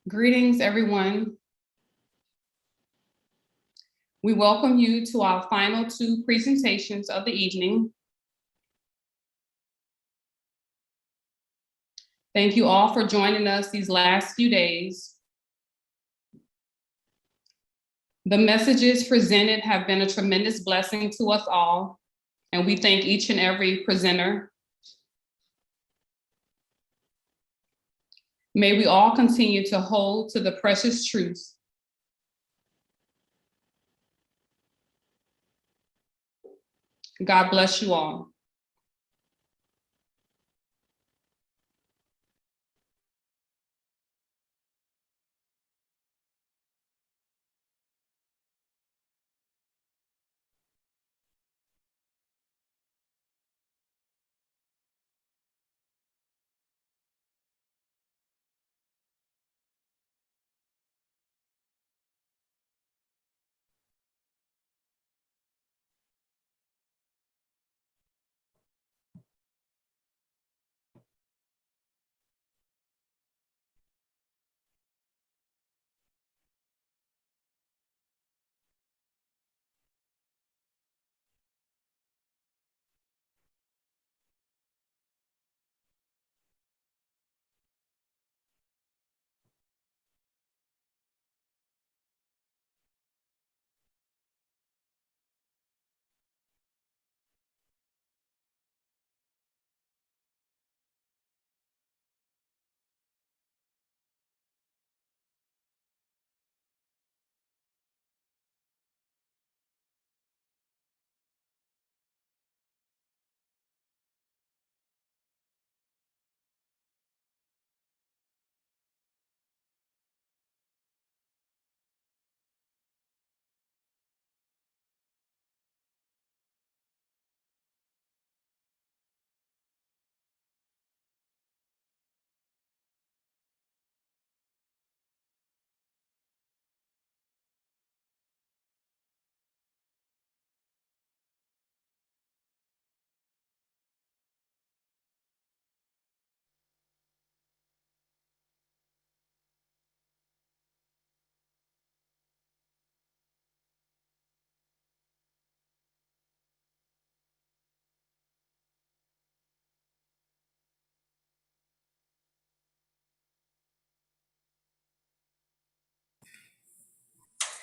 Greetings, everyone. We welcome you to our final two presentations of the evening. Thank you all for joining us these last few days. The messages presented have been a tremendous blessing to us all, and we thank each and every presenter. May we all continue to hold to the precious truths God bless you all.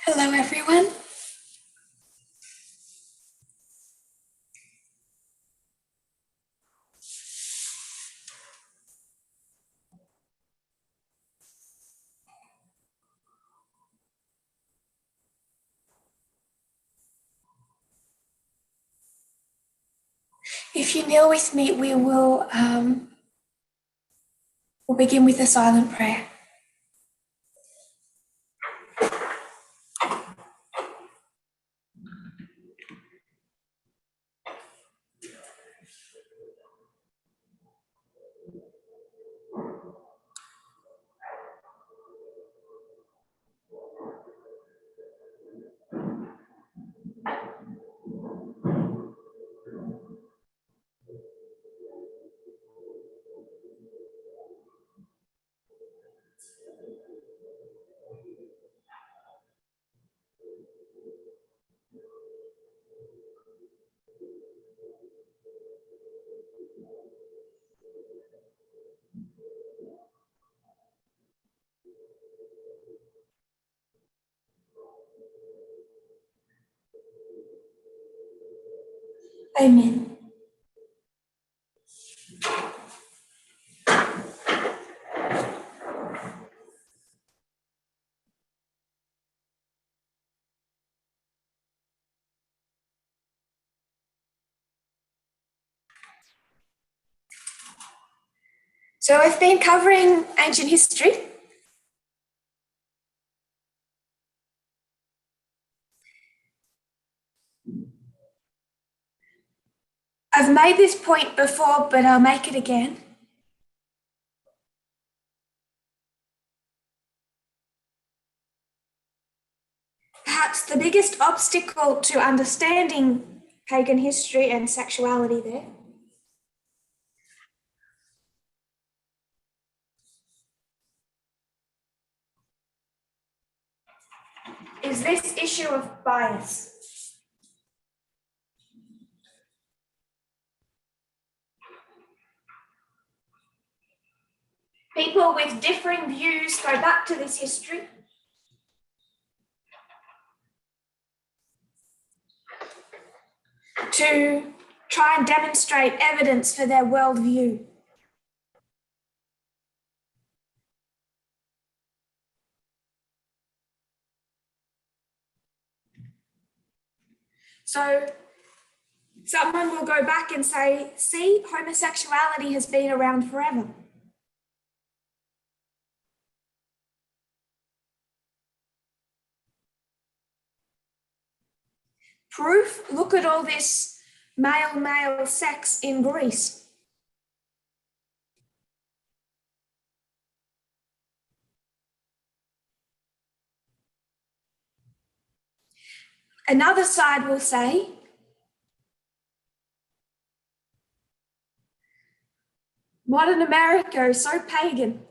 Hello, everyone. If you kneel with me, we'll begin with a silent prayer. Amen. So I've been covering ancient history. I've made this point before, but I'll make it again. Perhaps the biggest obstacle to understanding pagan history and sexuality there is this issue of bias. People with differing views go back to this history to try and demonstrate evidence for their worldview. So someone will go back and say, see, homosexuality has been around forever. Proof, look at all this male-male sex in Greece. Another side will say, modern America is so pagan.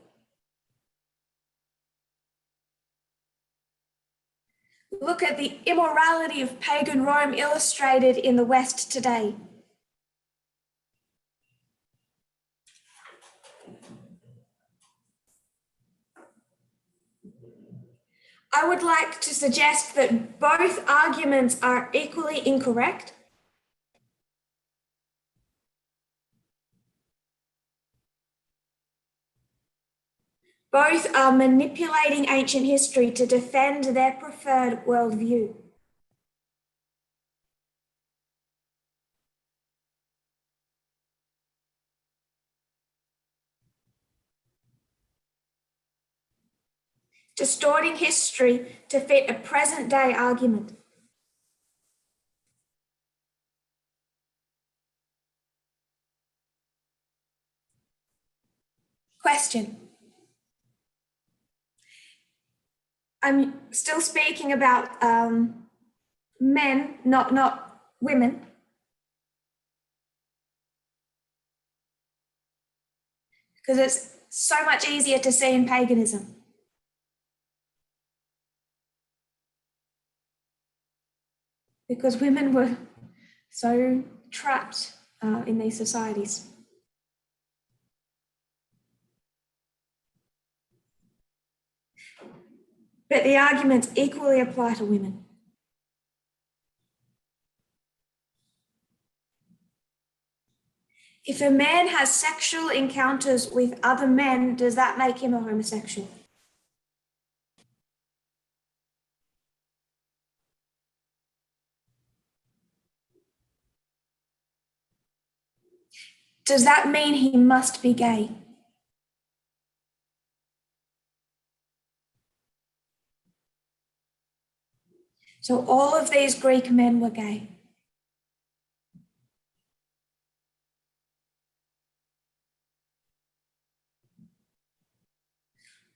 Look at the immorality of pagan Rome illustrated in the West today. I would like to suggest that both arguments are equally incorrect. Both are manipulating ancient history to defend their preferred worldview. Distorting history to fit a present-day argument. Question. I'm still speaking about men, not women. Because it's so much easier to see in paganism. Because women were so trapped in these societies. But the arguments equally apply to women. If a man has sexual encounters with other men, does that make him a homosexual? Does that mean he must be gay? So all of these Greek men were gay.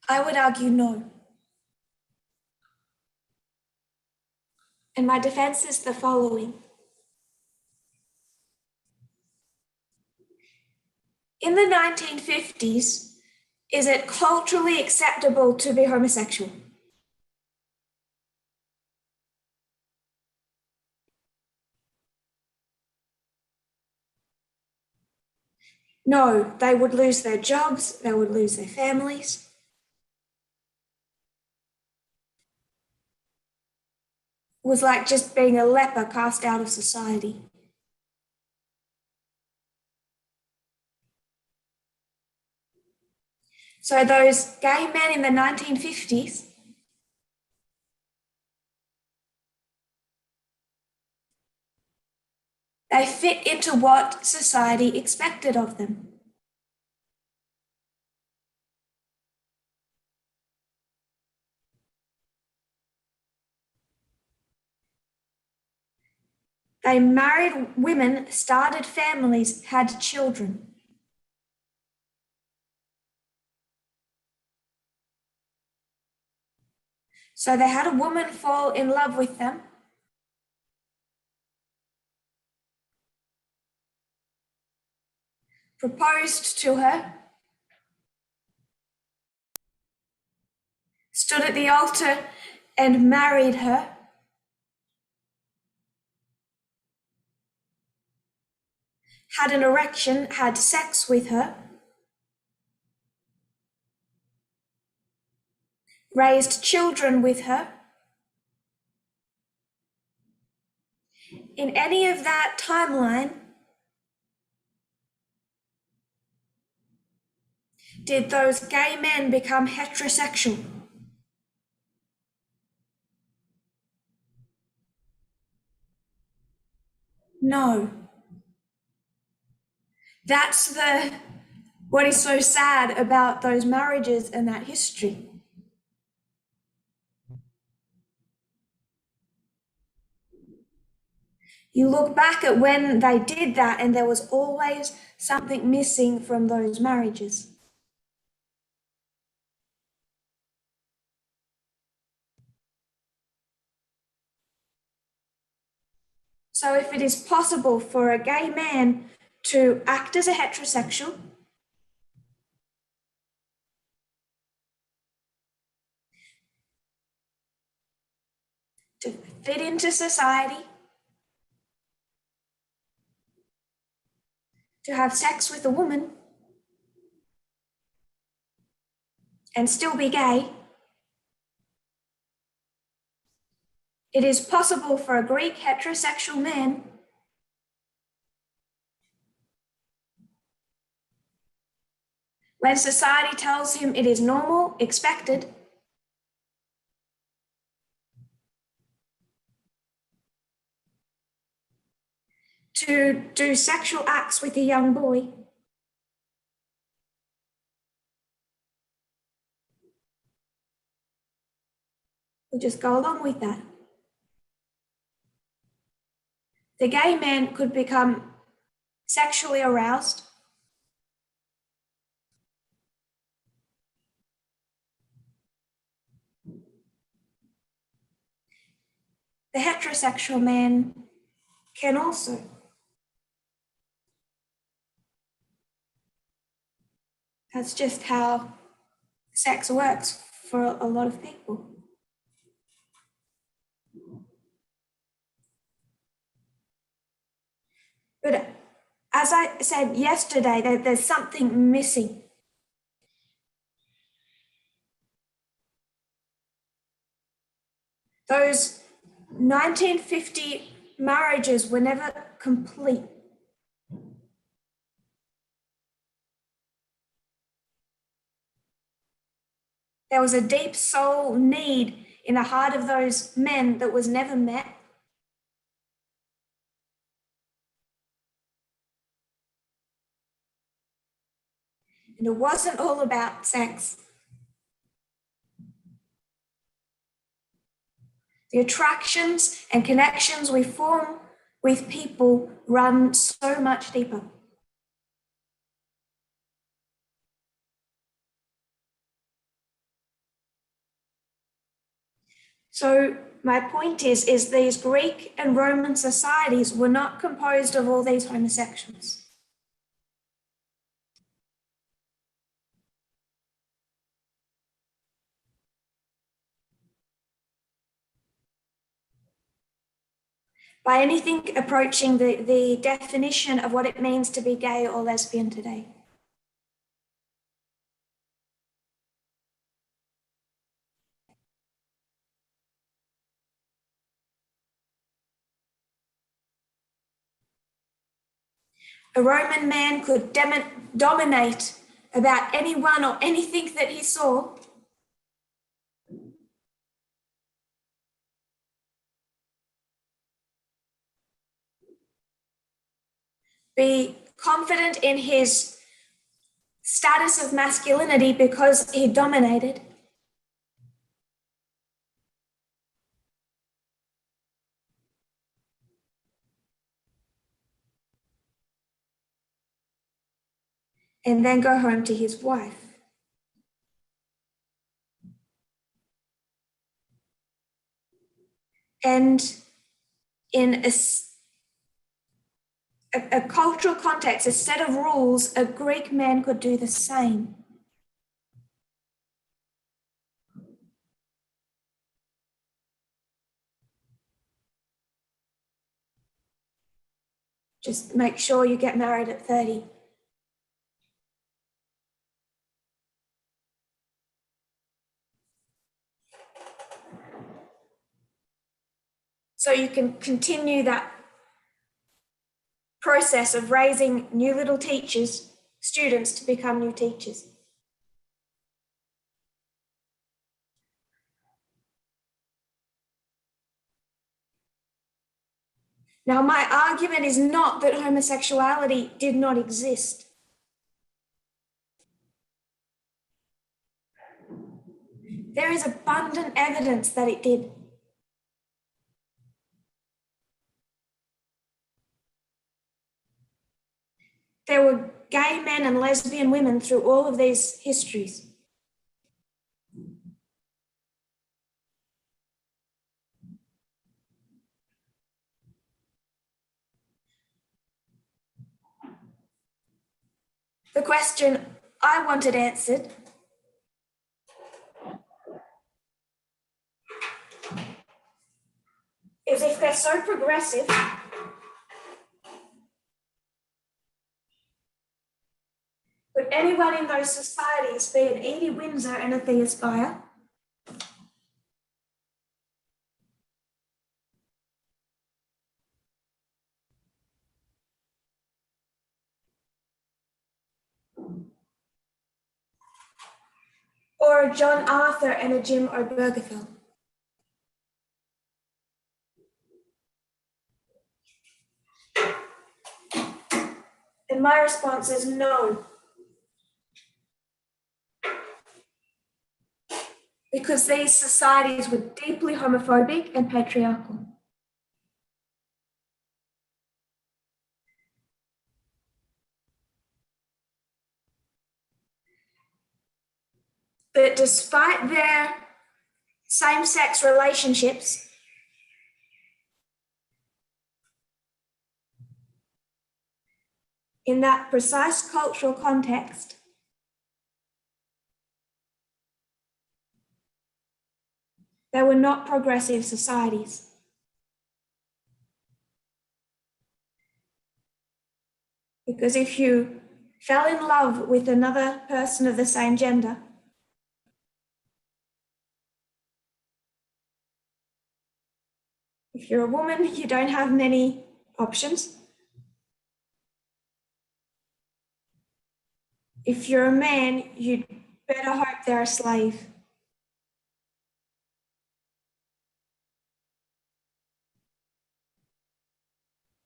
I would argue no. And my defense is the following. In the 1950s, is it culturally acceptable to be homosexual? No, they would lose their jobs, they would lose their families. It was like just being a leper cast out of society. So those gay men in the 1950s, they fit into what society expected of them. They married women, started families, had children. So they had a woman fall in love with them. Proposed to her. Stood at the altar and married her, had an erection, had sex with her, raised children with her, in any of that timeline, did those gay men become heterosexual? No. That's what is so sad about those marriages and that history. You look back at when they did that, and there was always something missing from those marriages. So if it is possible for a gay man to act as a heterosexual, to fit into society, to have sex with a woman, and still be gay, it is possible for a Greek heterosexual man when society tells him it is normal, expected, to do sexual acts with a young boy. We'll just go along with that. The gay man could become sexually aroused, the heterosexual man can also. That's just how sex works for a lot of people. But as I said yesterday, there's something missing. Those 1950 marriages were never complete. There was a deep soul need in the heart of those men that was never met. And it wasn't all about sex. The attractions and connections we form with people run so much deeper. So my point is these Greek and Roman societies were not composed of all these homosexuals. By anything approaching the definition of what it means to be gay or lesbian today. A Roman man could dominate about anyone or anything that he saw. Be confident in his status of masculinity because he dominated. And then go home to his wife. And in a cultural context, a set of rules, a Greek man could do the same. Just make sure you get married at 30. So you can continue that process of raising new little teachers, students to become new teachers. Now, my argument is not that homosexuality did not exist. There is abundant evidence that it did. There were gay men and lesbian women through all of these histories. The question I wanted answered is, if they're so progressive, could anyone in those societies be an Edie Windsor and a Thea Spire? Or a John Arthur and a Jim Obergefell? And my response is no. Because these societies were deeply homophobic and patriarchal. But despite their same-sex relationships, in that precise cultural context, they were not progressive societies. Because if you fell in love with another person of the same gender, if you're a woman, you don't have many options. If you're a man, you'd better hope they're a slave.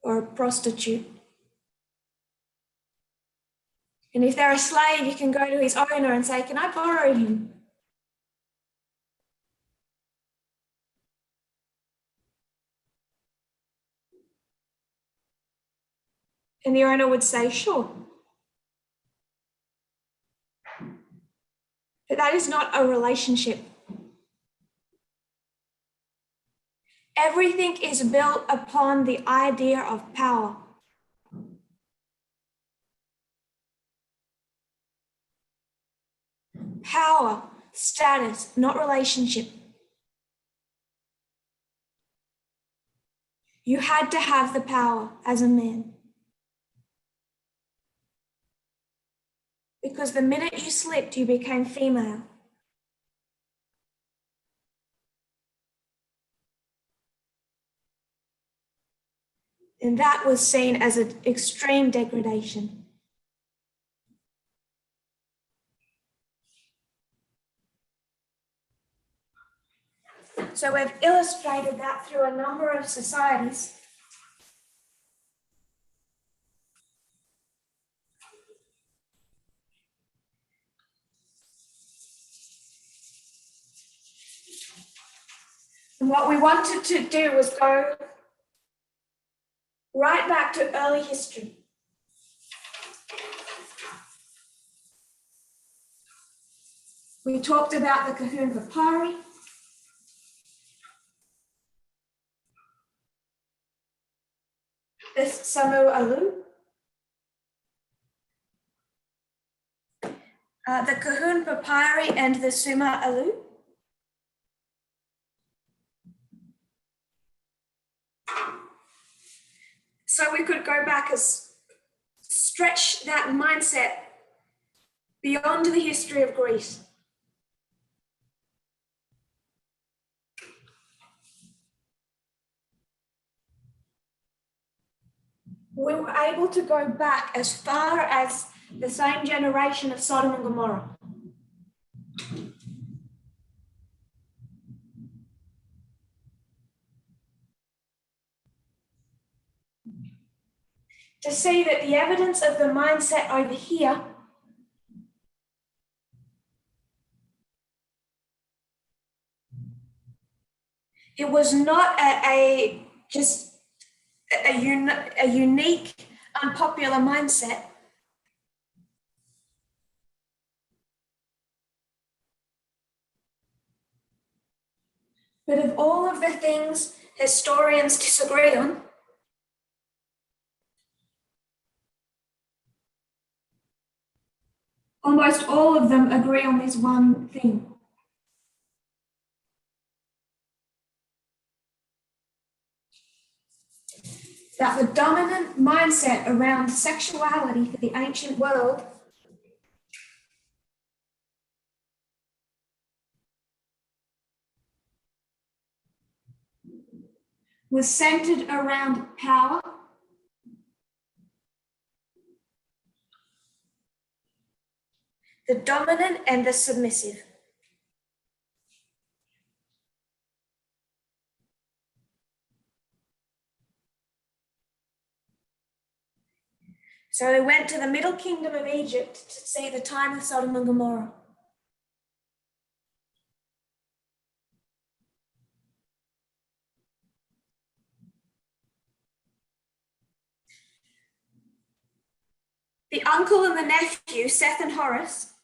Or a prostitute. And if they're a slave, you can go to his owner and say, "Can I borrow him?" And the owner would say, "Sure." But that is not a relationship. Everything is built upon the idea of power. Power, status, not relationship. You had to have the power as a man. Because the minute you slipped, you became female. And that was seen as an extreme degradation. So we've illustrated that through a number of societies. And what we wanted to do was go right back to early history. We talked about the Kahun Papyri. The Samu Alu. The Kahun Papyri and the Suma Alu. So we could go back as stretch that mindset beyond the history of Greece. We were able to go back as far as the same generation of Sodom and Gomorrah. To see that the evidence of the mindset over here it was not just a unique, unpopular mindset. But of all of the things historians disagree on, almost all of them agree on this one thing. That the dominant mindset around sexuality for the ancient world was centered around power, the dominant and the submissive. So they went to the Middle Kingdom of Egypt to see the time of Sodom and Gomorrah. The uncle and the nephew, Seth and Horus,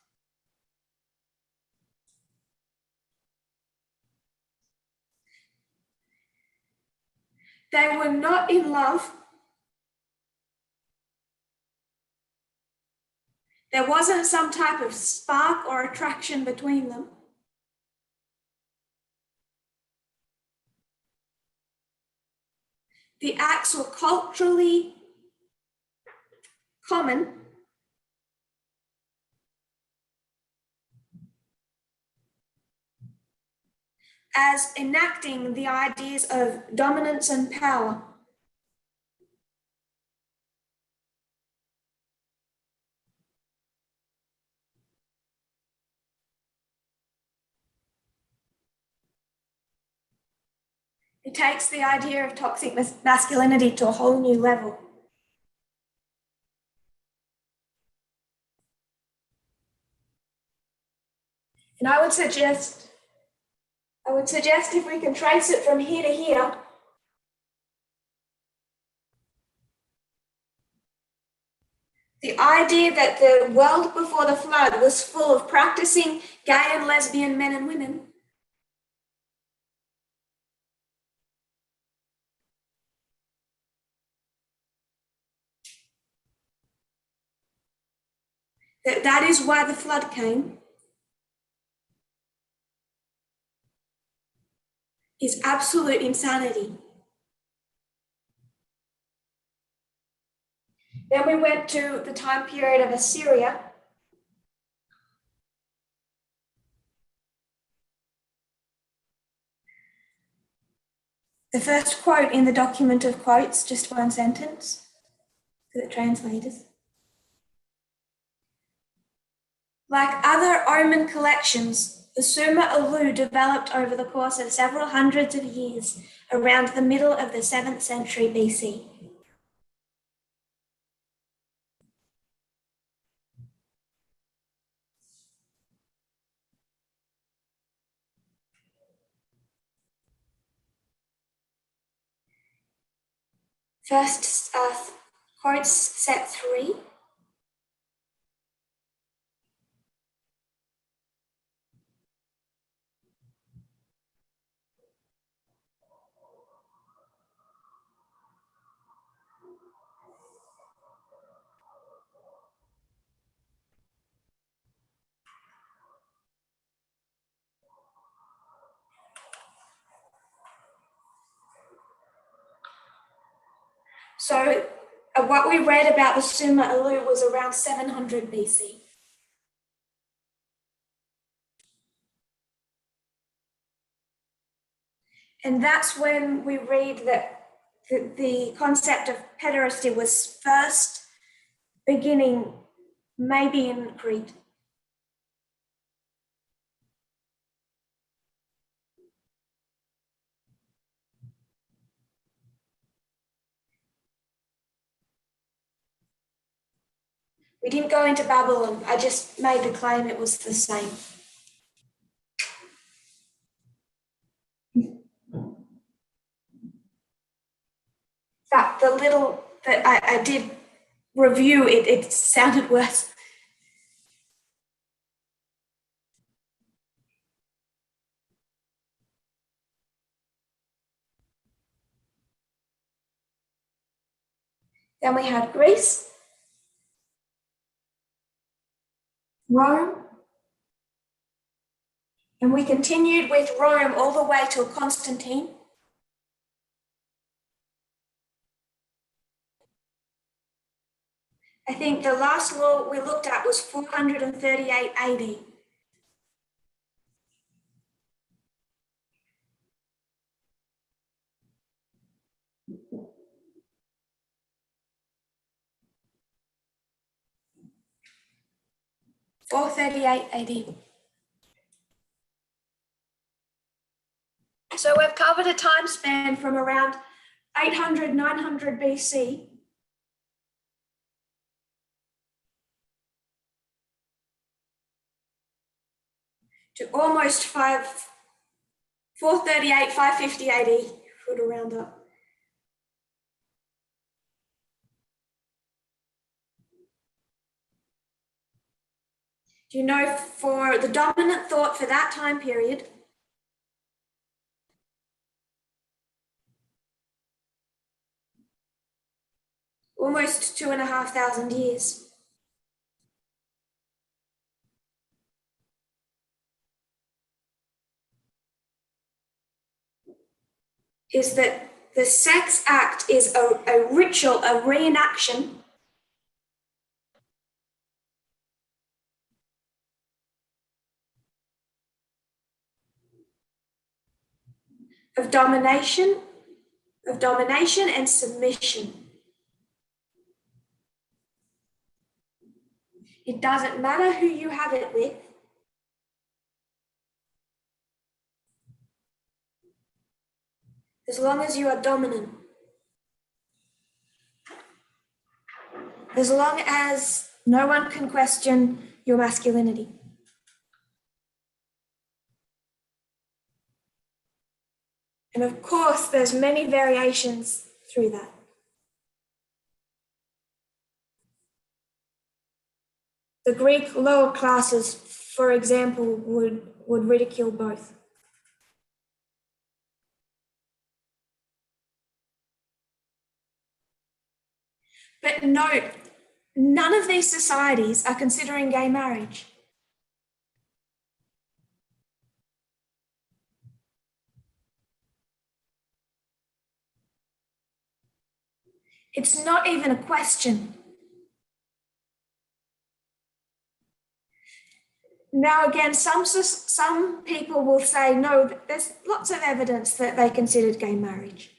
they were not in love. There wasn't some type of spark or attraction between them. The acts were culturally common, as enacting the ideas of dominance and power. It takes the idea of toxic masculinity to a whole new level. And I would suggest if we can trace it from here to here, the idea that the world before the flood was full of practicing gay and lesbian men and women that is why the flood came, is absolute insanity. Then we went to the time period of Assyria. The first quote in the document of quotes, just one sentence for the translators. Like other Oman collections, the Suma Ulu developed over the course of several hundreds of years around the middle of the 7th century BC. First, quotes set 3. So what we read about the Sumer Elu was around 700 BC. And that's when we read that the concept of pederasty was first beginning maybe in Crete. We didn't go into Babylon. I just made the claim it was the same. That the little that I did review, it sounded worse. Then we had Greece, Rome, and we continued with Rome all the way till Constantine. I think the last law we looked at was 438 AD. AD. So we've covered a time span from around 800, 900 BC to almost 438, 550 AD, put a round up. Do you know, for the dominant thought for that time period, almost 2,500 years. Is that the sex act is a ritual, a reenaction of domination and submission. It doesn't matter who you have it with. As long as you are dominant. As long as no one can question your masculinity. And of course, there's many variations through that. The Greek lower classes, for example, would ridicule both. But note, none of these societies are considering gay marriage. It's not even a question. Now, again, some people will say, no, there's lots of evidence that they considered gay marriage.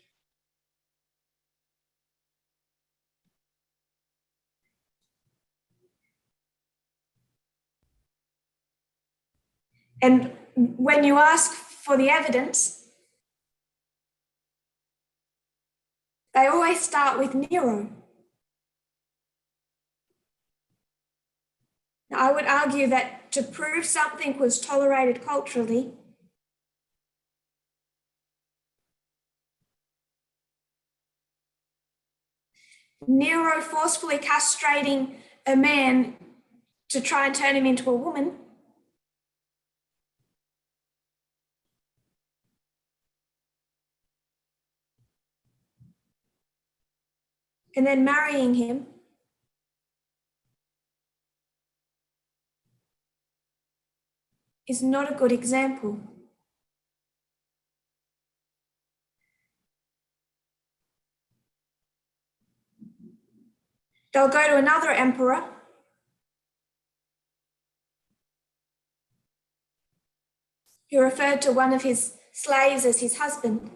And when you ask for the evidence, they always start with Nero. Now, I would argue that to prove something was tolerated culturally, Nero forcefully castrating a man to try and turn him into a woman, and then marrying him, is not a good example. They'll go to another emperor who referred to one of his slaves as his husband.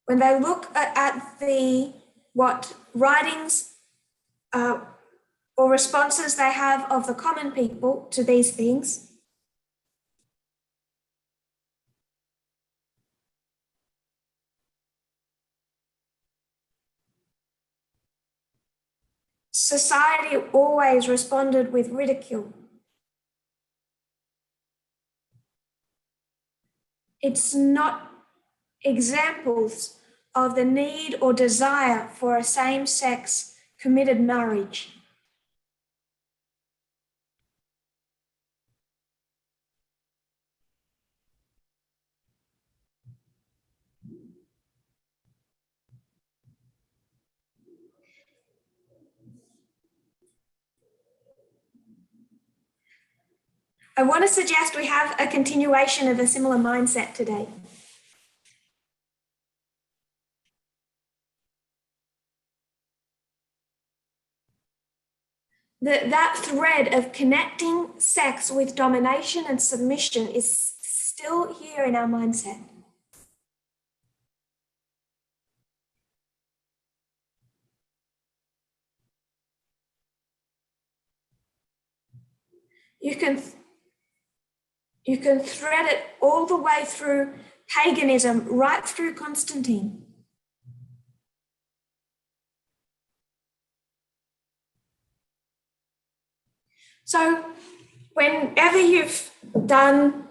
When they look at what writings or responses they have of the common people to these things, society always responded with ridicule. It's not examples of the need or desire for a same-sex committed marriage. I want to suggest we have a continuation of a similar mindset today. That thread of connecting sex with domination and submission is still here in our mindset. You can thread it all the way through paganism, right through Constantine. So whenever you've done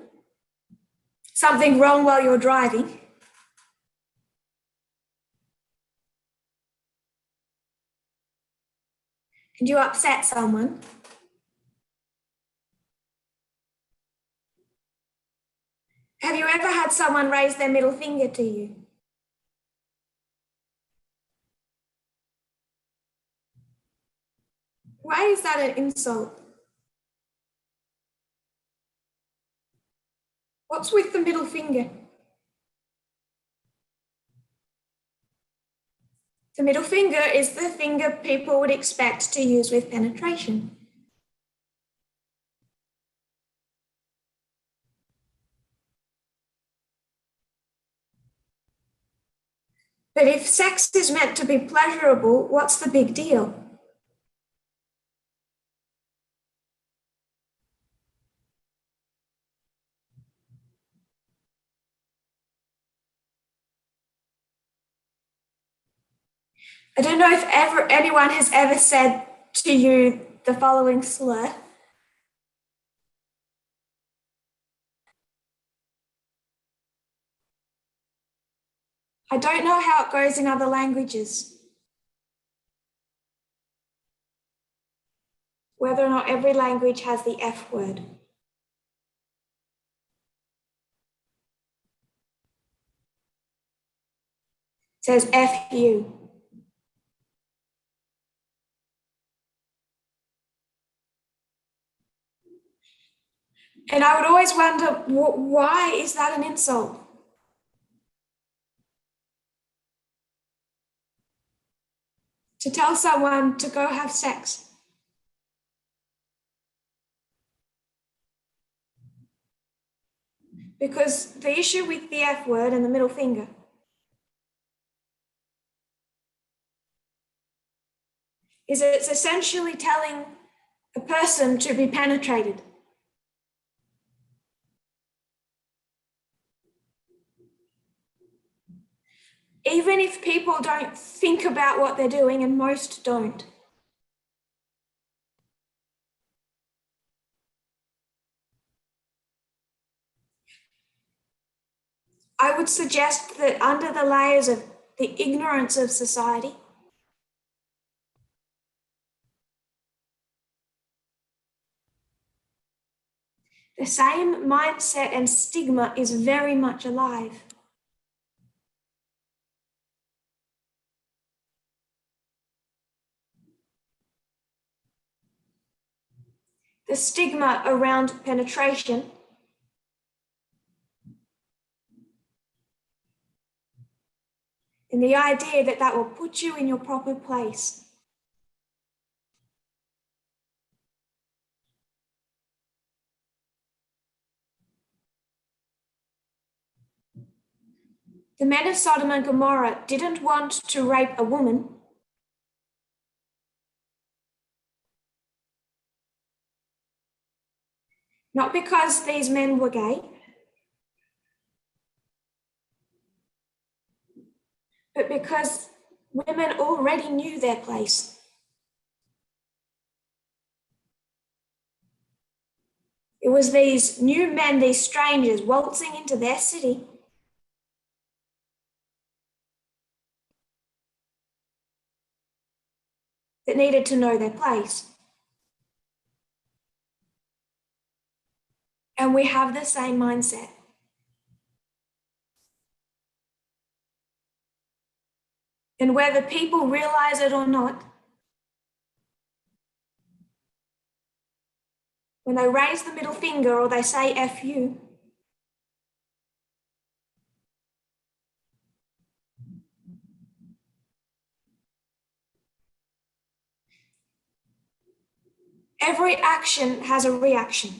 something wrong while you're driving, and you upset someone, have you ever had someone raise their middle finger to you? Why is that an insult? What's with the middle finger? The middle finger is the finger people would expect to use with penetration. But if sex is meant to be pleasurable, what's the big deal? I don't know if anyone has ever said to you the following slur. I don't know how it goes in other languages, whether or not every language has the F word. It says F you. And I would always wonder, why is that an insult? To tell someone to go have sex. Because the issue with the F word and the middle finger is that it's essentially telling a person to be penetrated. Even if people don't think about what they're doing, and most don't. I would suggest that under the layers of the ignorance of society, the same mindset and stigma is very much alive. The stigma around penetration and the idea that that will put you in your proper place. The men of Sodom and Gomorrah didn't want to rape a woman. Not because these men were gay, but because women already knew their place. It was these new men, these strangers, waltzing into their city that needed to know their place. And we have the same mindset. And whether people realize it or not, when they raise the middle finger or they say F you, every action has a reaction.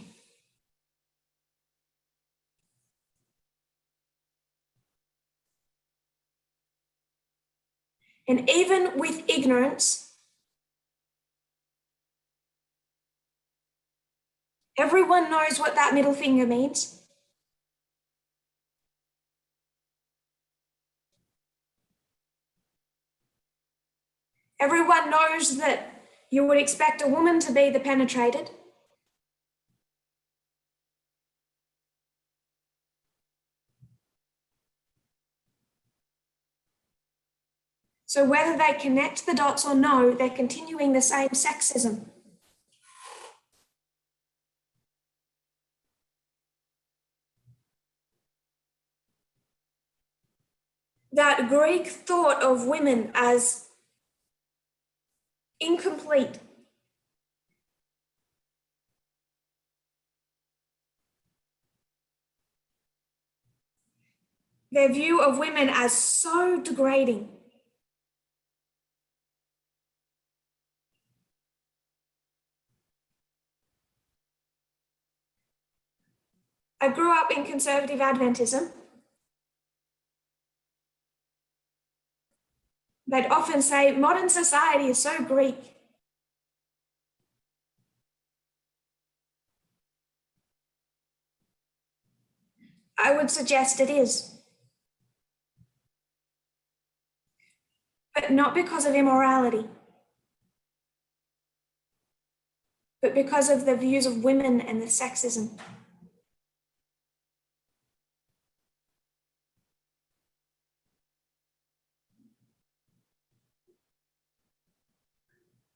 And even with ignorance, everyone knows what that middle finger means. Everyone knows that you would expect a woman to be the penetrated. So whether they connect the dots or no, they're continuing the same sexism. That Greek thought of women as incomplete, their view of women as so degrading. I grew up in conservative Adventism. They'd often say modern society is so Greek. I would suggest it is. But not because of immorality, but because of the views of women and the sexism.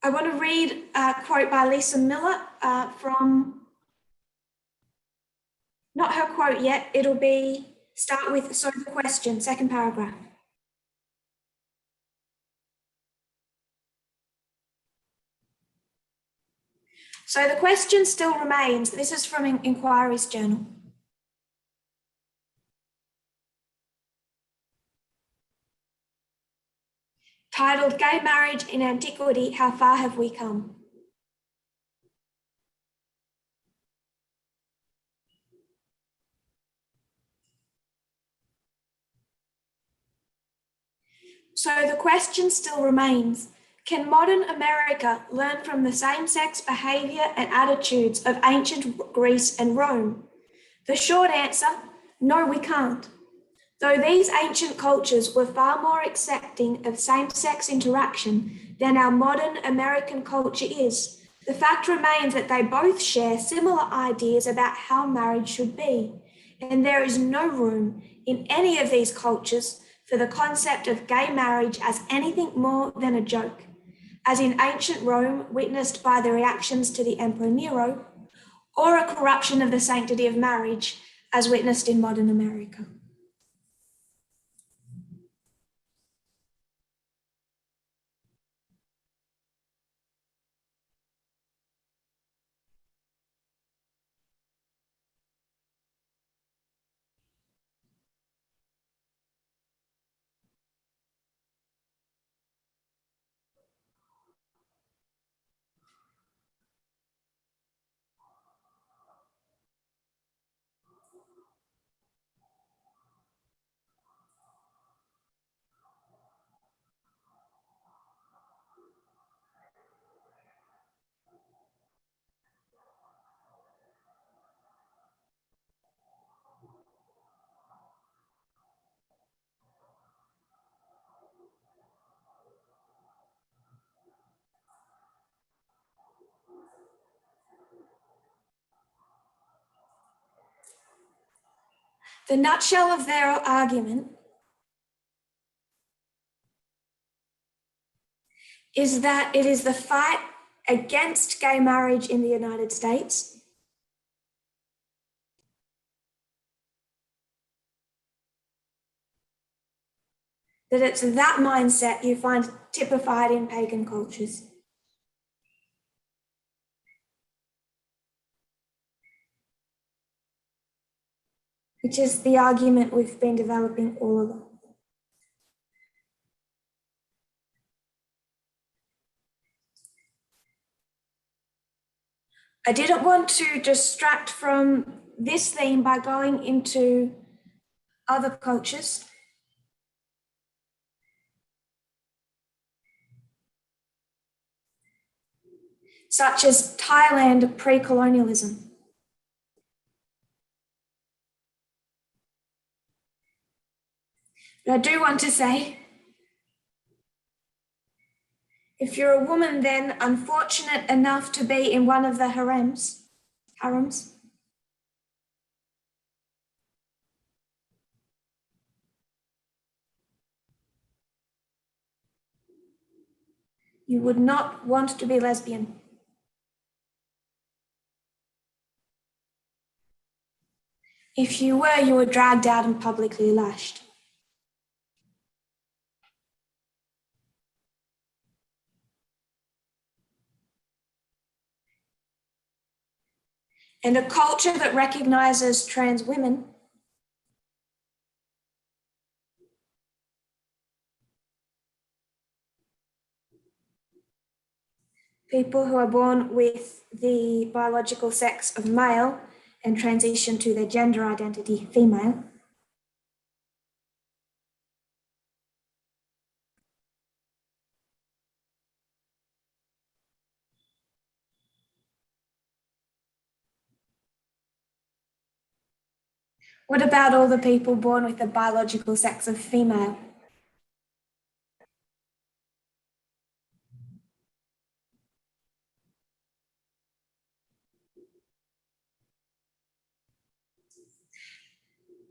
I want to read a quote by Lisa Miller from, not her quote yet, it'll be, start with, so the question, second paragraph. So the question still remains, this is from Inquiry's Journal. Titled Gay Marriage in Antiquity, How Far Have We Come? So the question still remains, can modern America learn from the same-sex behaviour and attitudes of ancient Greece and Rome? The short answer, no, we can't. Though these ancient cultures were far more accepting of same-sex interaction than our modern American culture is, the fact remains that they both share similar ideas about how marriage should be, and there is no room in any of these cultures for the concept of gay marriage as anything more than a joke, as in ancient Rome witnessed by the reactions to the Emperor Nero, or a corruption of the sanctity of marriage as witnessed in modern America. The nutshell of their argument is that it is the fight against gay marriage in the United States that it's that mindset you find typified in pagan cultures. Which is the argument we've been developing all along. I didn't want to distract from this theme by going into other cultures. Such as Thailand pre-colonialism. But I do want to say, if you're a woman then unfortunate enough to be in one of the harems, you would not want to be lesbian. If you were dragged out and publicly lashed. And a culture that recognizes trans women people who are born with the biological sex of male and transition to their gender identity female. What about all the people born with the biological sex of female?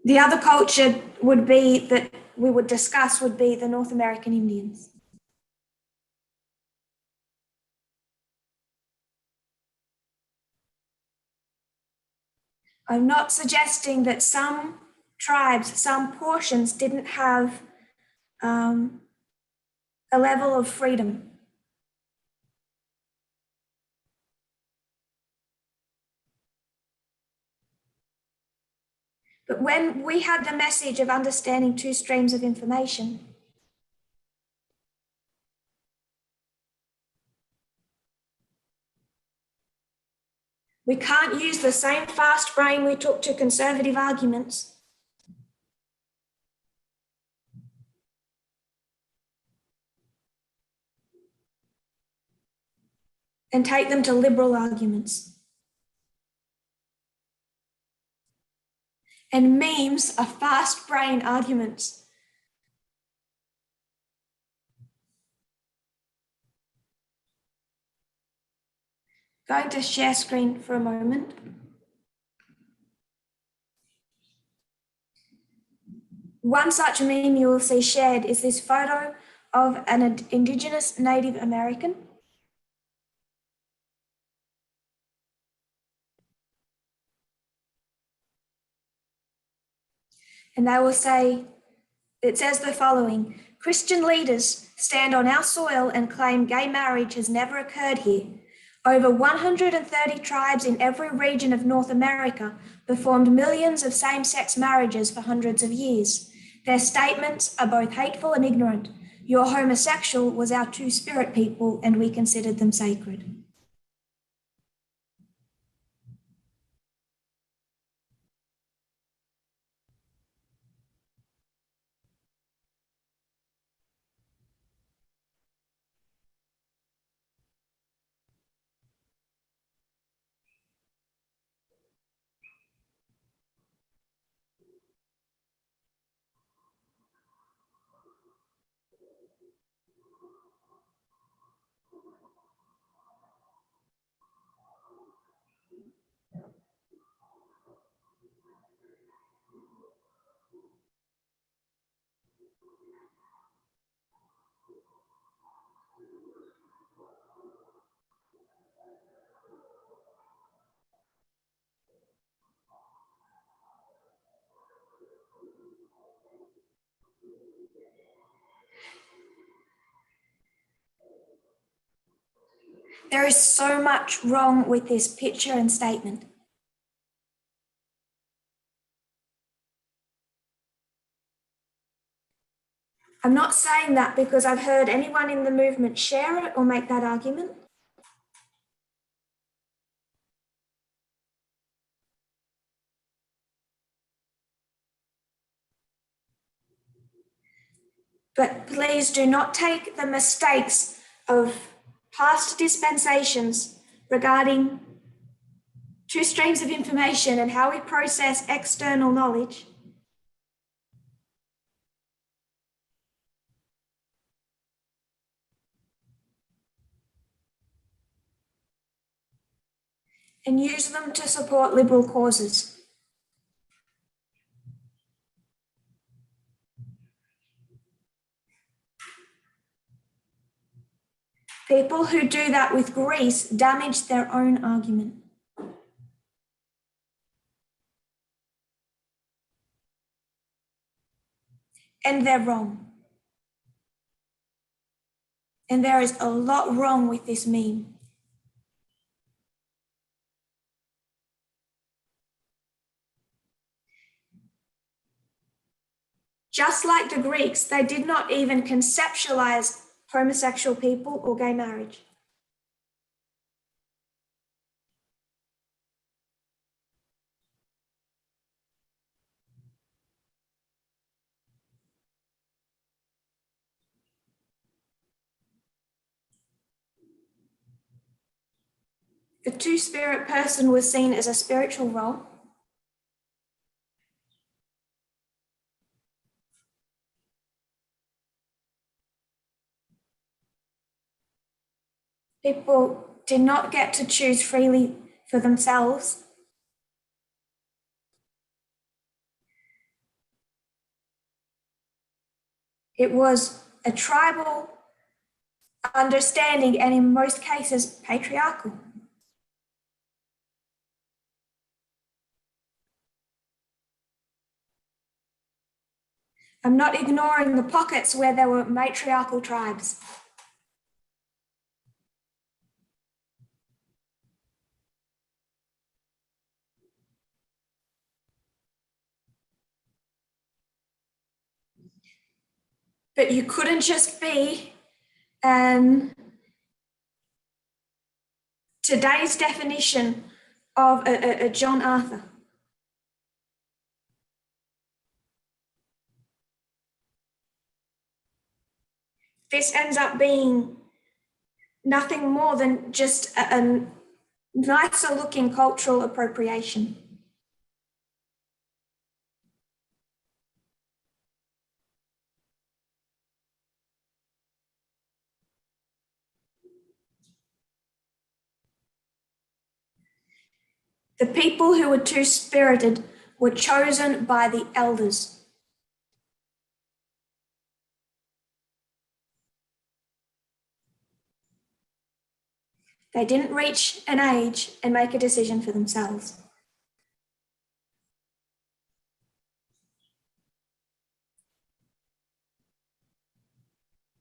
The other culture would be that we would discuss would be the North American Indians. I'm not suggesting that some tribes, some portions didn't have a level of freedom. But when we had the message of understanding two streams of information, we can't use the same fast brain we took to conservative arguments and take them to liberal arguments. And memes are fast brain arguments. Going to share screen for a moment. One such meme you will see shared is this photo of an Indigenous Native American. And they will say, it says the following: Christian leaders stand on our soil and claim gay marriage has never occurred here. Over 130 tribes in every region of North America performed millions of same-sex marriages for hundreds of years. Their statements are both hateful and ignorant. Your homosexual was our two-spirit people, and we considered them sacred. There is so much wrong with this picture and statement. I'm not saying that because I've heard anyone in the movement share it or make that argument. But please do not take the mistakes of past dispensations regarding two streams of information and how we process external knowledge and use them to support liberal causes. People who do that with Greece damage their own argument. And they're wrong. And there is a lot wrong with this meme. Just like the Greeks, they did not even conceptualize homosexual people or gay marriage. The two-spirit person was seen as a spiritual role. People did not get to choose freely for themselves. It was a tribal understanding and in most cases patriarchal. I'm not ignoring the pockets where there were matriarchal tribes. But you couldn't just be today's definition of a John Arthur. This ends up being nothing more than just a nicer looking cultural appropriation. The people who were two-spirited were chosen by the elders. They didn't reach an age and make a decision for themselves.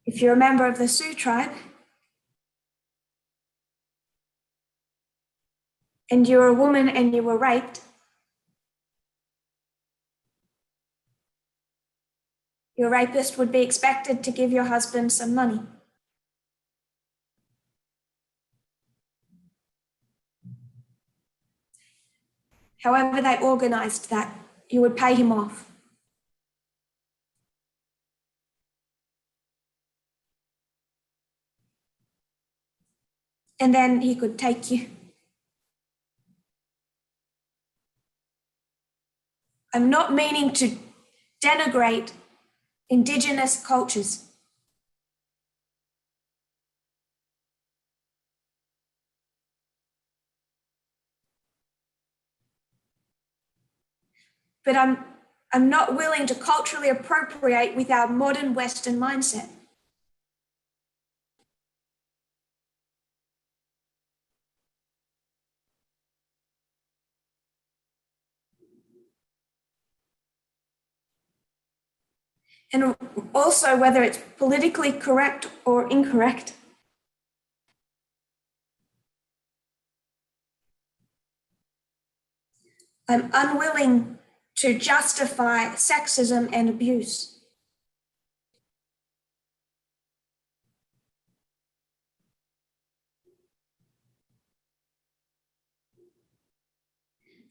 If you're a member of the Sioux tribe and you're a woman and you were raped, your rapist would be expected to give your husband some money. However they organized that, you would pay him off. And then he could take you. I'm not meaning to denigrate Indigenous cultures. But I'm not willing to culturally appropriate with our modern Western mindset. And also whether it's politically correct or incorrect. I'm unwilling to justify sexism and abuse.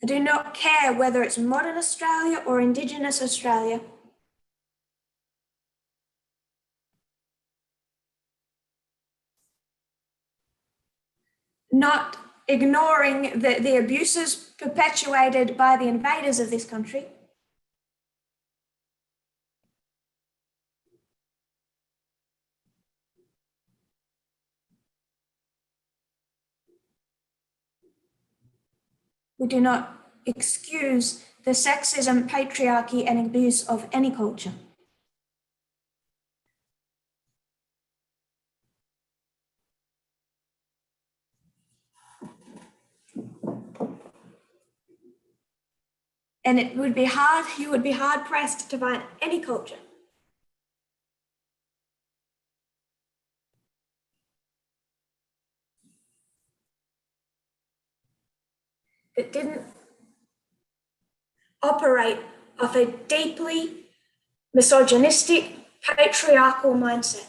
I do not care whether it's modern Australia or Indigenous Australia. Not ignoring the abuses perpetuated by the invaders of this country. We do not excuse the sexism, patriarchy, and abuse of any culture. And you would be hard pressed to find any culture that didn't operate off a deeply misogynistic, patriarchal mindset.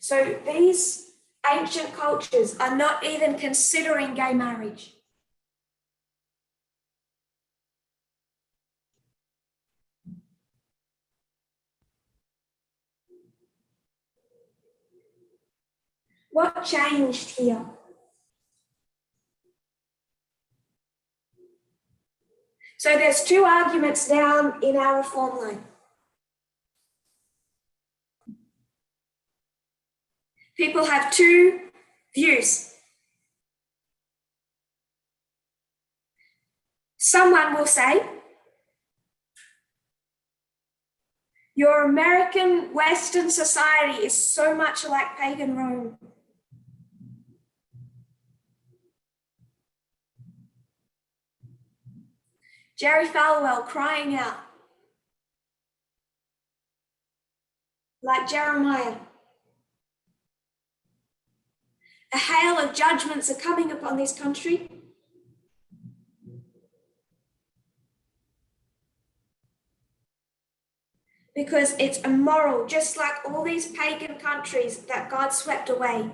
So these ancient cultures are not even considering gay marriage. What changed here? So there's two arguments down in our reform line. People have two views. Someone will say, your American Western society is so much like pagan Rome. Jerry Falwell crying out, like Jeremiah. A hail of judgments are coming upon this country. Because it's immoral, just like all these pagan countries that God swept away.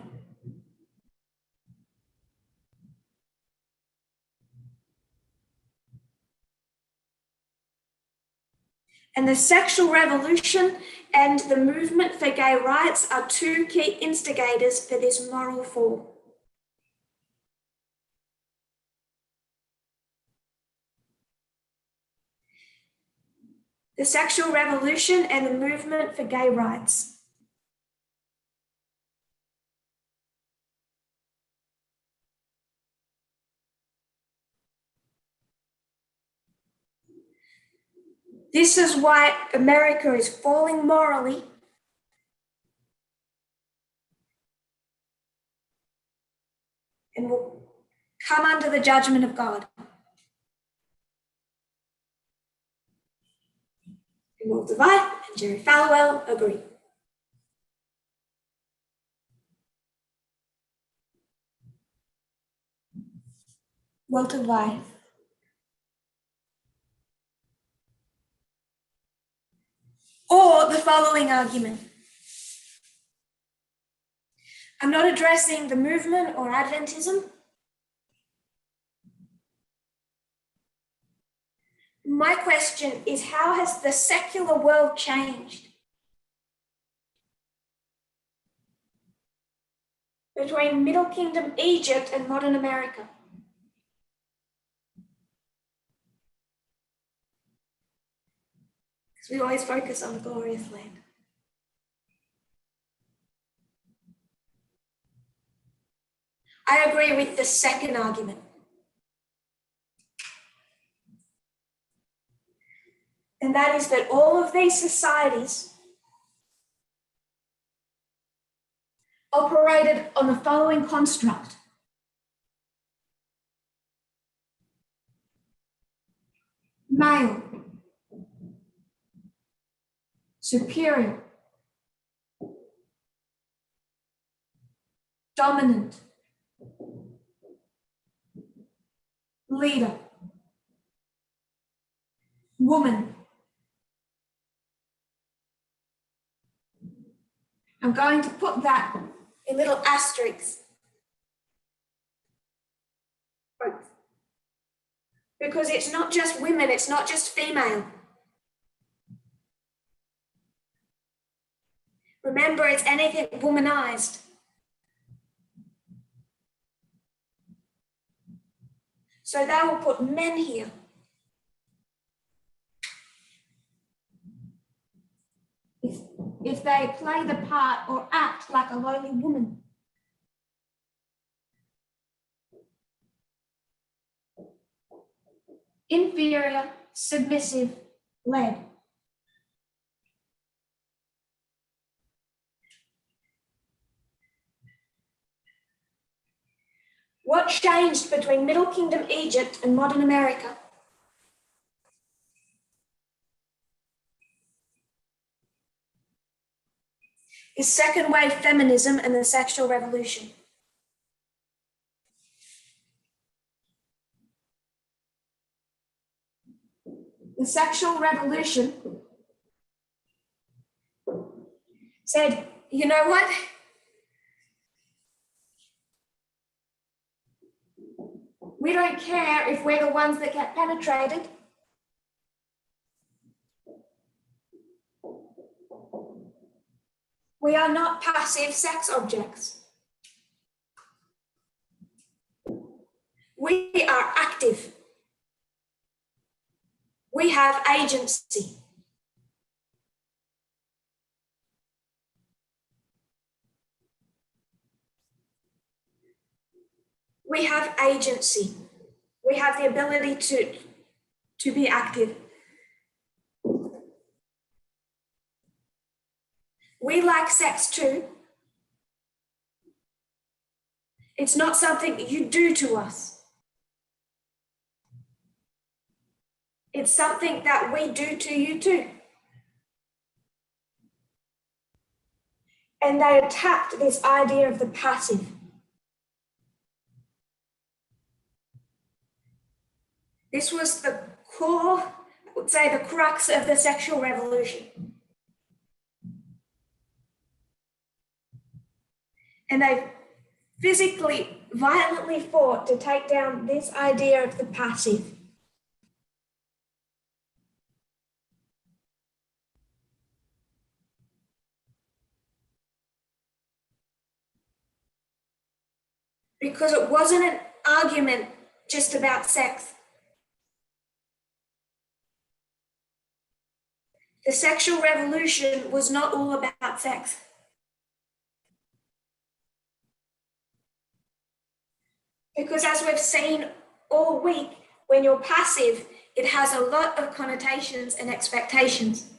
And the sexual revolution and the movement for gay rights are two key instigators for this moral fall. The sexual revolution and the movement for gay rights. This is why America is falling morally and will come under the judgment of God. And Walter White and Jerry Falwell agree. Walter White. Or the following argument. I'm not addressing the movement or Adventism. My question is, how has the secular world changed between Middle Kingdom Egypt and modern America? Because we always focus on the glorious land. I agree with the second argument. And that is that all of these societies operated on the following construct. Male, superior, dominant, leader, woman. I'm going to put that in little asterisks. Because it's not just women, it's not just female. Remember, it's anything womanized. So they will put men here. If they play the part or act like a lowly woman. Inferior, submissive, led. What changed between Middle Kingdom Egypt and modern America? Is second wave feminism and the sexual revolution. The sexual revolution said, you know what? We don't care if we're the ones that get penetrated. We are not passive sex objects. We are active. We have agency. We have agency. We have the ability to be active. We like sex too. It's not something you do to us. It's something that we do to you too. And they attacked this idea of the passive. This was the core, I would say the crux of the sexual revolution. And they physically, violently fought to take down this idea of the passive. Because it wasn't an argument just about sex. The sexual revolution was not all about sex. Because as we've seen all week, when you're passive, it has a lot of connotations and expectations.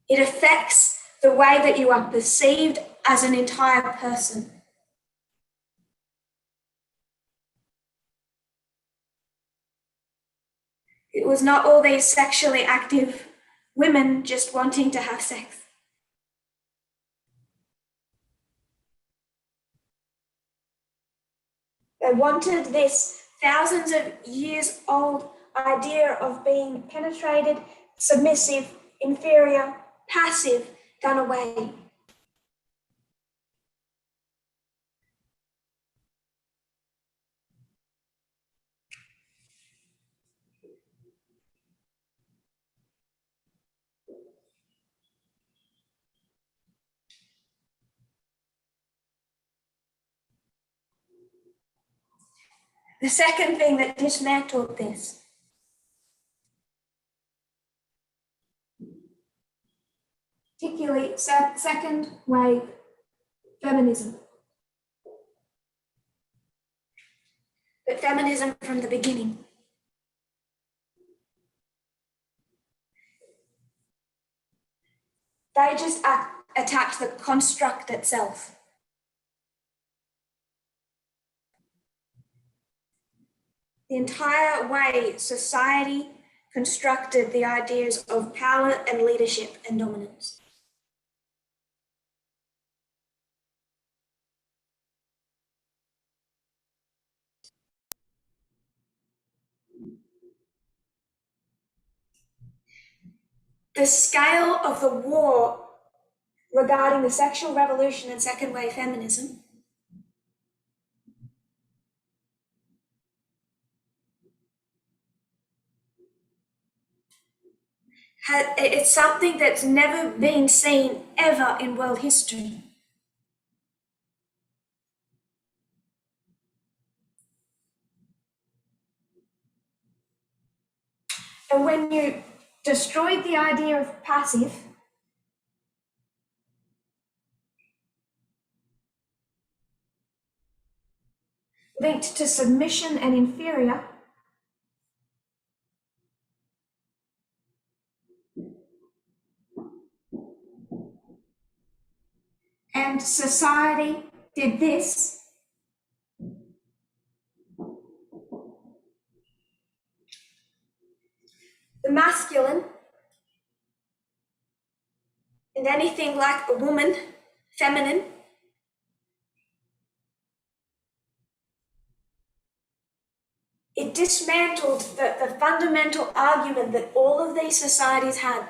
It affects the way that you are perceived as an entire person. It was not all these sexually active women just wanting to have sex. They wanted this thousands of years old idea of being penetrated, submissive, inferior, passive, done away. The second thing that dismantled this particularly second wave feminism. But feminism from the beginning. They just attacked the construct itself. the entire way society constructed the ideas of power and leadership and dominance. The scale of the war regarding the sexual revolution and second wave feminism it's something that's never been seen ever in world history. And when you destroyed the idea of passive, linked to submission and inferior, and society did this, the masculine, and anything like a woman, feminine, it dismantled the fundamental argument that all of these societies had.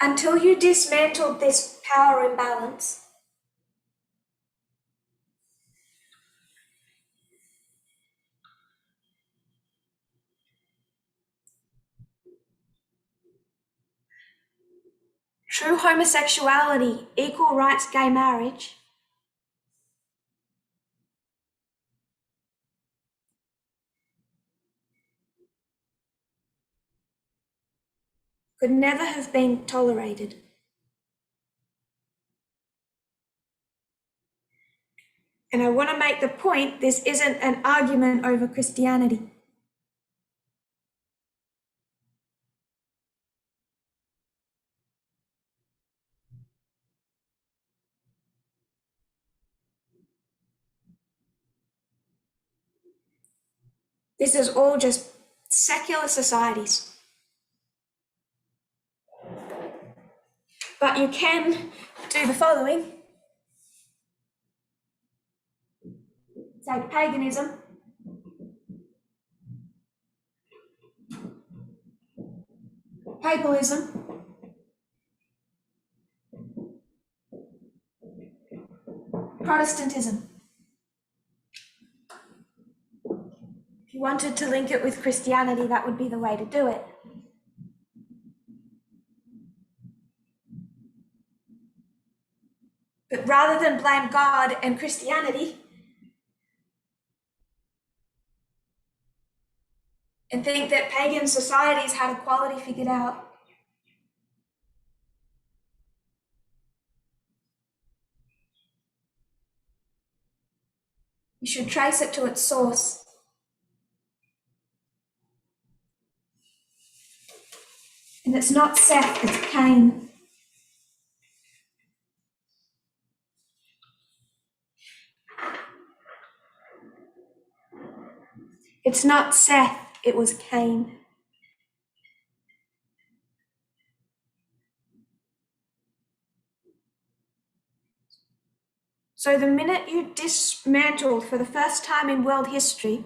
Until you dismantled this power imbalance, true homosexuality, equal rights gay marriage, could never have been tolerated. And I want to make the point, this isn't an argument over Christianity. This is all just secular societies. But you can do the following. Say paganism, papalism, Protestantism. If you wanted to link it with Christianity, that would be the way to do it. But rather than blame God and Christianity, and think that pagan societies had equality figured out, you should trace it to its source. And it's not Seth, it's Cain. It's not Seth, it was Cain. So the minute you dismantled for the first time in world history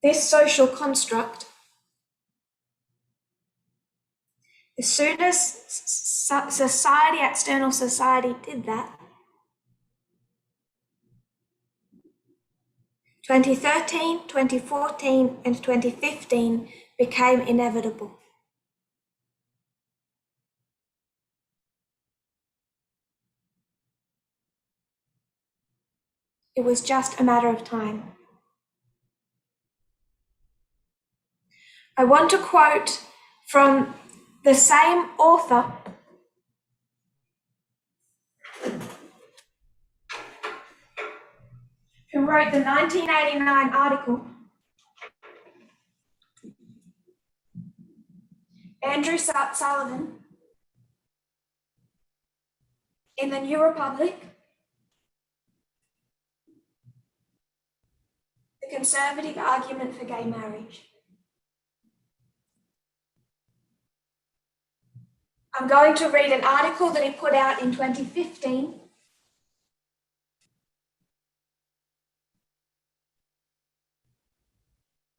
this social construct, as soon as society, external society did that, 2013, 2014, and 2015 became inevitable. It was just a matter of time. I want to quote from the same author who wrote the 1989 article Andrew Sullivan, in the New Republic, the conservative argument for gay marriage. I'm going to read an article that he put out in 2015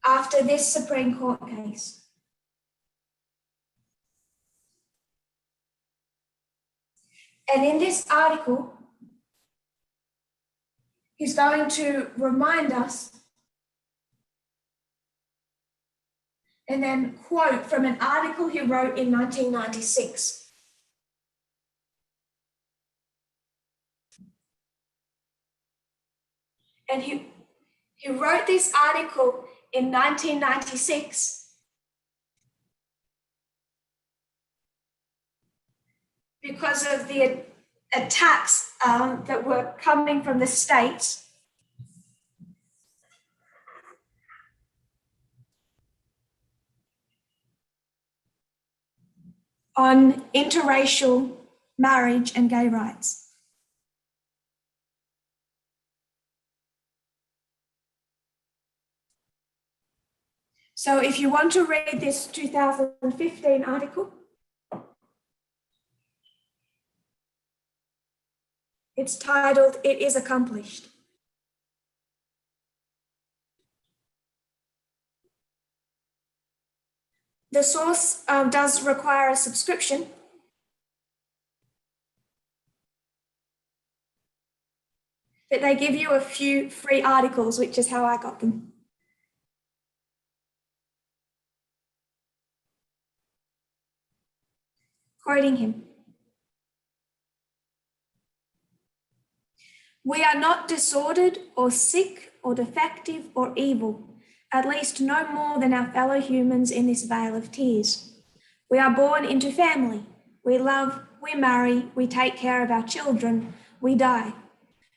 after this Supreme Court case. And in this article, he's going to remind us and then quote from an article he wrote in 1996. And he wrote this article in 1996 because of the attacks that were coming from the states on interracial marriage and gay rights. So if you want to read this 2015 article, it's titled, "It is Accomplished." The source does require a subscription. But they give you a few free articles, which is how I got them. Quoting him, "We are not disordered or sick or defective or evil, at least no more than our fellow humans in this vale of tears. We are born into family. We love, we marry, we take care of our children, we die.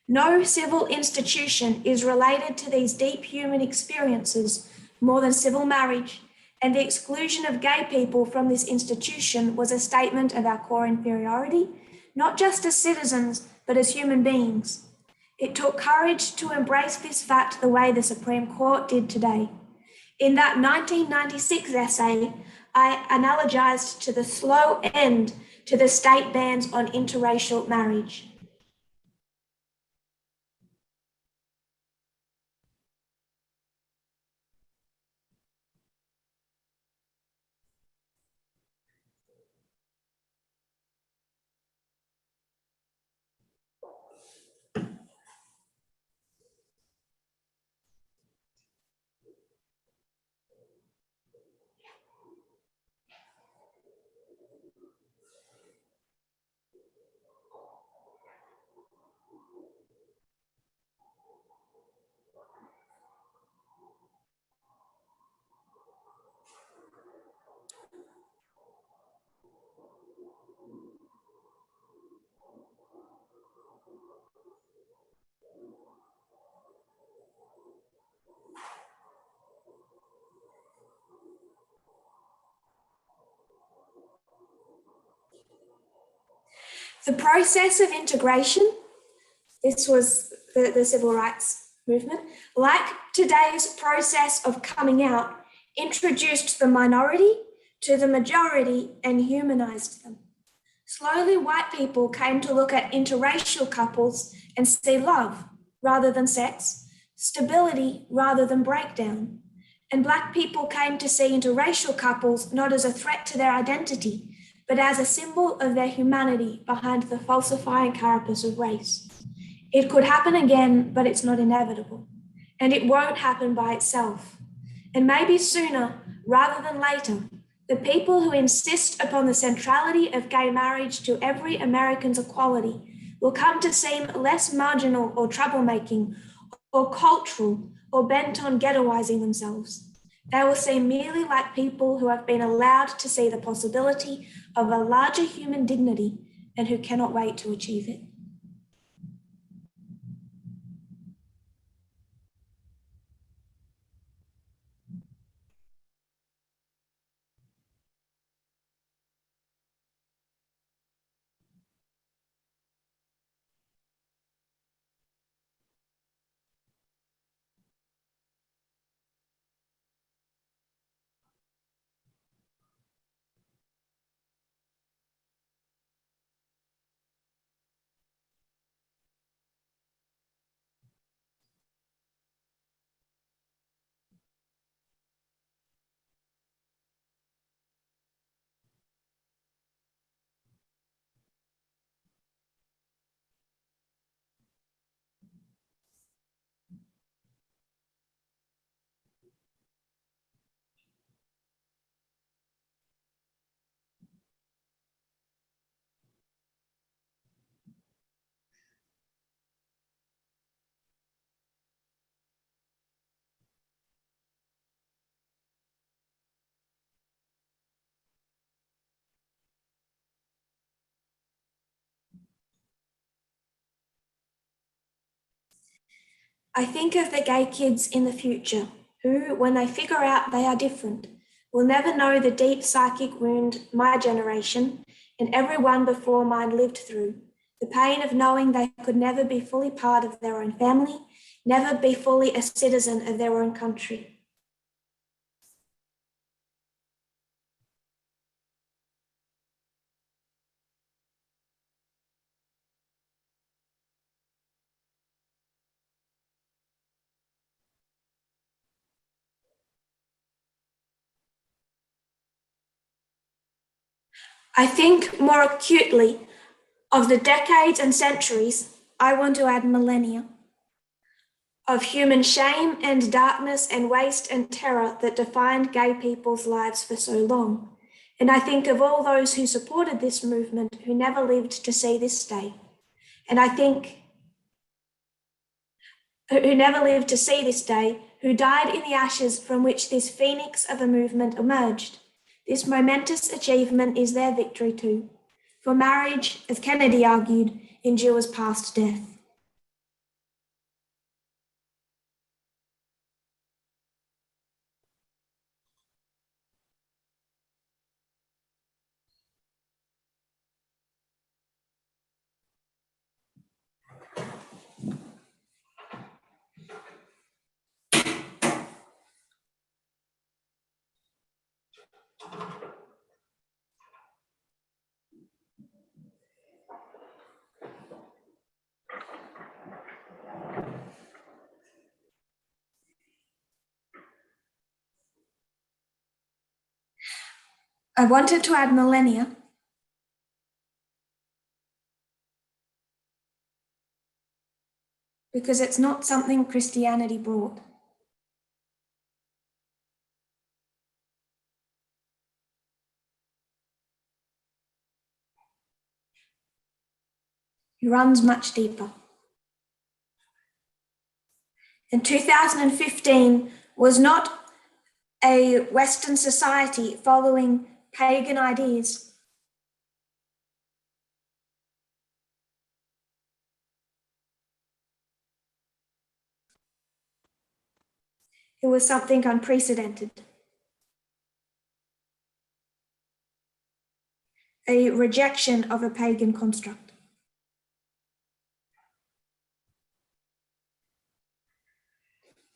No civil institution is related to these deep human experiences more than civil marriage, and the exclusion of gay people from this institution was a statement of our core inferiority, not just as citizens, but as human beings. It took courage to embrace this fact the way the Supreme Court did today. In that 1996 essay, I analogized to the slow end to the state bans on interracial marriage. The process of integration, this was the civil rights movement, like today's process of coming out, introduced the minority to the majority and humanized them. Slowly, white people came to look at interracial couples and see love rather than sex, stability rather than breakdown. And Black people came to see interracial couples not as a threat to their identity, but as a symbol of their humanity behind the falsifying carapace of race. It could happen again, but it's not inevitable. And it won't happen by itself. And maybe sooner rather than later, the people who insist upon the centrality of gay marriage to every American's equality will come to seem less marginal or troublemaking or cultural or bent on ghettoizing themselves. They will seem merely like people who have been allowed to see the possibility of a larger human dignity and who cannot wait to achieve it. I think of the gay kids in the future who, when they figure out they are different, will never know the deep psychic wound my generation and everyone before mine lived through, the pain of knowing they could never be fully part of their own family, never be fully a citizen of their own country. I think more acutely of the decades and centuries, I want to add millennia, of human shame and darkness and waste and terror that defined gay people's lives for so long. And I think of all those who supported this movement who never lived to see this day. And I think who never lived to see this day, who died in the ashes from which this phoenix of a movement emerged. This momentous achievement is their victory too. For marriage, as Kennedy argued, endures past death. I wanted to add millennia because it's not something Christianity brought. It runs much deeper. And 2015 was not a Western society following pagan ideas. It was something unprecedented. A rejection of a pagan construct.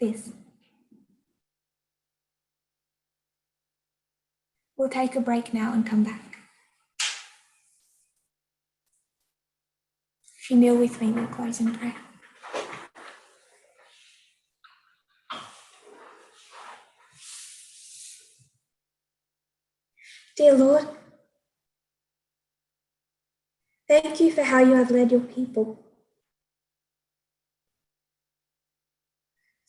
This. We'll take a break now and come back. If you kneel with me, we'll close in prayer. Dear Lord, thank you for how you have led your people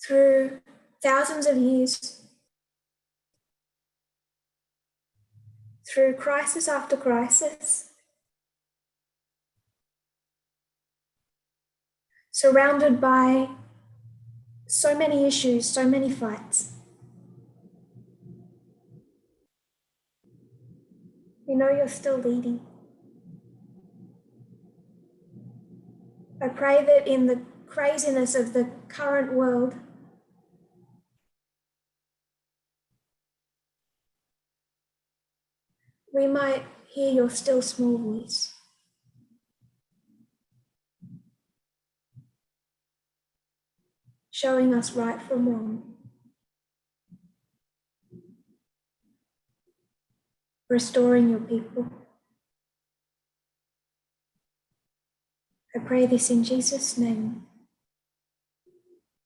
through thousands of years, through crisis after crisis, surrounded by so many issues, so many fights. We know you're still leading. I pray that in the craziness of the current world, we might hear your still small voice. Showing us right from wrong. Restoring your people. I pray this in Jesus' name.